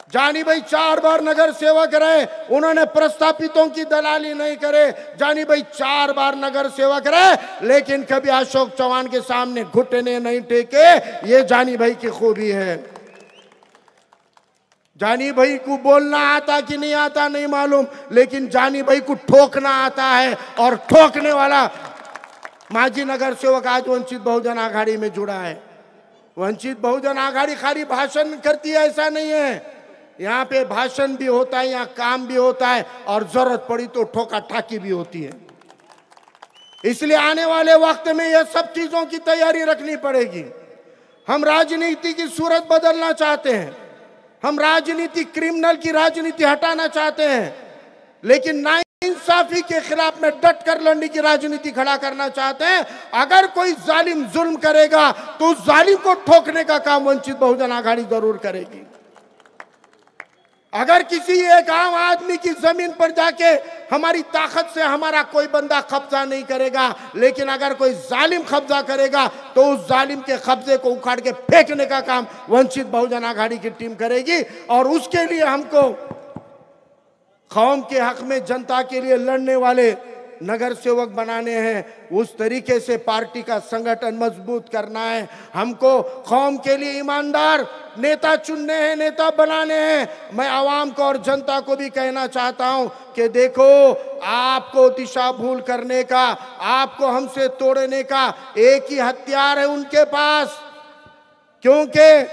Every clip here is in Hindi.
जानी भाई 4 बार नगर सेवक रहे, उन्होंने प्रस्थापितों की दलाली नहीं करे। जानी भाई 4 बार नगर सेवक रहे, लेकिन कभी अशोक चौहान के सामने घुटने नहीं टेके। ये जानी भाई की खूबी है। जानी भाई को बोलना आता कि नहीं आता नहीं मालूम, लेकिन जानी भाई को ठोकना आता है, और ठोकने वाला माजी नगर सेवक आज वंचित बहुजन आघाड़ी में जुड़ा है। वंचित बहुजन आघाड़ी खाली भाषण करती है ऐसा नहीं है, यहाँ पे भाषण भी होता है, यहाँ काम भी होता है, और जरूरत पड़ी तो ठोका ठाकी भी होती है। इसलिए आने वाले वक्त में यह सब चीजों की तैयारी रखनी पड़ेगी। हम राजनीति की सूरत बदलना चाहते हैं, हम राजनीति, क्रिमिनल की राजनीति हटाना चाहते हैं, लेकिन नाइंसाफी के खिलाफ में डट कर लड़ने की राजनीति खड़ा करना चाहते हैं। अगर कोई जालिम जुल्म करेगा तो उस जालिम को ठोकने का काम वंचित बहुजन आघाड़ी जरूर करेगी। अगर किसी एक आम आदमी की जमीन पर जाके हमारी ताकत से हमारा कोई बंदा कब्जा नहीं करेगा, लेकिन अगर कोई जालिम कब्जा करेगा तो उस जालिम के कब्जे को उखाड़ के फेंकने का काम वंचित बहुजन आघाड़ी की टीम करेगी। और उसके लिए हमको कौम के हक में, जनता के लिए लड़ने वाले नगर सेवक बनाने हैं। उस तरीके से पार्टी का संगठन मजबूत करना है। हमको कौम के लिए ईमानदार नेता चुनने हैं, नेता बनाने हैं। मैं आवाम को और जनता को भी कहना चाहता हूं कि देखो, आपको दिशा भूल करने का, आपको हमसे तोड़ने का एक ही हथियार है उनके पास। क्योंकि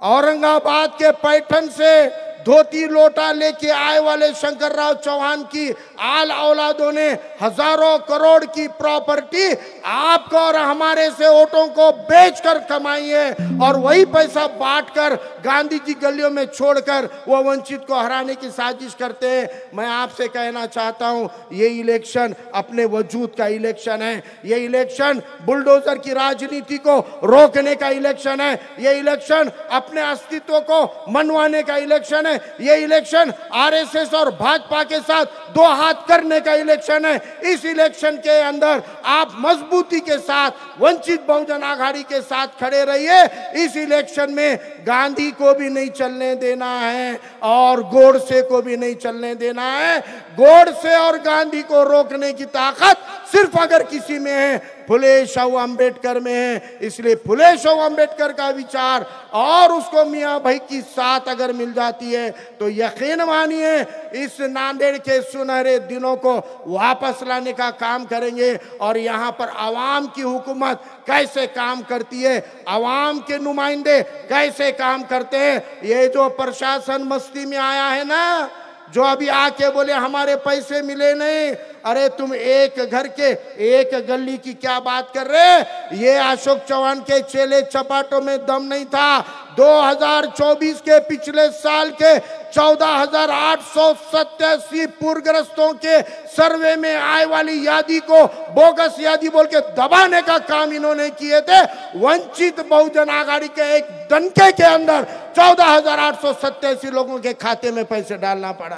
औरंगाबाद के पैठन से धोती लोटा लेके आए वाले शंकरराव चौहान की आल औलादों ने हजारों करोड़ की प्रॉपर्टी आपको और हमारे से वोटों को बेचकर कमाई है, और वही पैसा बांटकर गांधी जी गलियों में छोड़कर वो वंचित को हराने की साजिश करते हैं। मैं आपसे कहना चाहता हूं, ये इलेक्शन अपने वजूद का इलेक्शन है। ये इलेक्शन बुलडोजर की राजनीति को रोकने का इलेक्शन है। ये इलेक्शन अपने अस्तित्व को मनवाने का इलेक्शन है। ये इलेक्शन आरएसएस और भाजपा के साथ दो हाथ करने का इलेक्शन है। इस इलेक्शन के अंदर आप मजबूती के साथ वंचित बहुजन आघाड़ी के साथ खड़े रहिए। इस इलेक्शन में गांधी को भी नहीं चलने देना है और गोडसे को भी नहीं चलने देना है। गोडसे और गांधी को रोकने की ताकत सिर्फ अगर किसी में है, फुले शाहू अंबेडकर में है। इसलिए फुले शाहू अंबेडकर का विचार और उसको मियां भाई की साथ अगर मिल जाती है तो यकीन मानिए इस नांदेड़ के सुनहरे दिनों को वापस लाने का काम करेंगे। और यहाँ पर आवाम की हुकूमत कैसे काम करती है, आवाम के नुमाइंदे कैसे काम करते हैं। ये जो प्रशासन मस्ती में आया है ना, जो अभी आके बोले हमारे पैसे मिले नहीं, अरे तुम एक घर के एक गली की क्या बात कर रहे। ये अशोक चौहान के चेले चपाटों में दम नहीं था। 2024 के पिछले साल के 14,887 पूरग्रस्तों के सर्वे में आए वाली यादी को बोगस यादी बोल के दबाने का काम इन्होंने किए थे। वंचित बहुजन आघाड़ी के एक दनके के अंदर 14,887 लोगों के खाते में पैसे डालना पड़ा।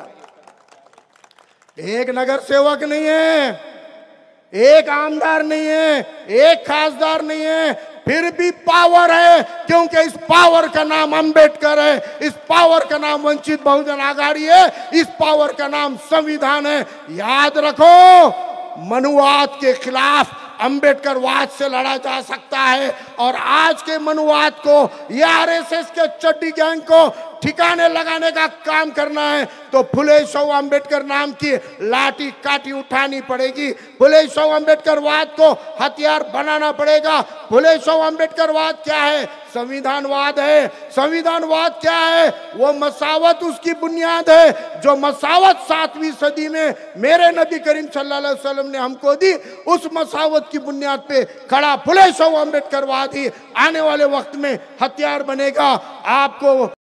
एक नगर सेवक नहीं है, एक आमदार नहीं है, एक खासदार नहीं है, फिर भी पावर है। क्योंकि इस पावर का नाम अंबेडकर है, इस पावर का नाम वंचित बहुजन आघाड़ी है, इस पावर का नाम संविधान है। याद रखो, मनुवाद के खिलाफ अंबेडकरवाद से लड़ा जा सकता है। और आज के मनुवाद को या आरएसएस के चड्डी गैंग को ठिकाने लगाने का काम करना है तो फुले शाहू अंबेडकर नाम की लाठी काठी उठानी पड़ेगी। फुले शाहू अंबेडकरवाद को हथियार बनाना पड़ेगा। फुले शाहू अंबेडकरवाद क्या है? संविधानवाद है। संविधानवाद क्या है? वो मसावत उसकी बुनियाद है। जो मसावत 7वीं सदी में मेरे नबी करीम सल्लल्लाहु अलैहि वसल्लम ने हमको दी, उस मसावत की बुनियाद पे खड़ा फुले शाहू अंबेडकरवाद ही आने वाले वक्त में हथियार बनेगा। आपको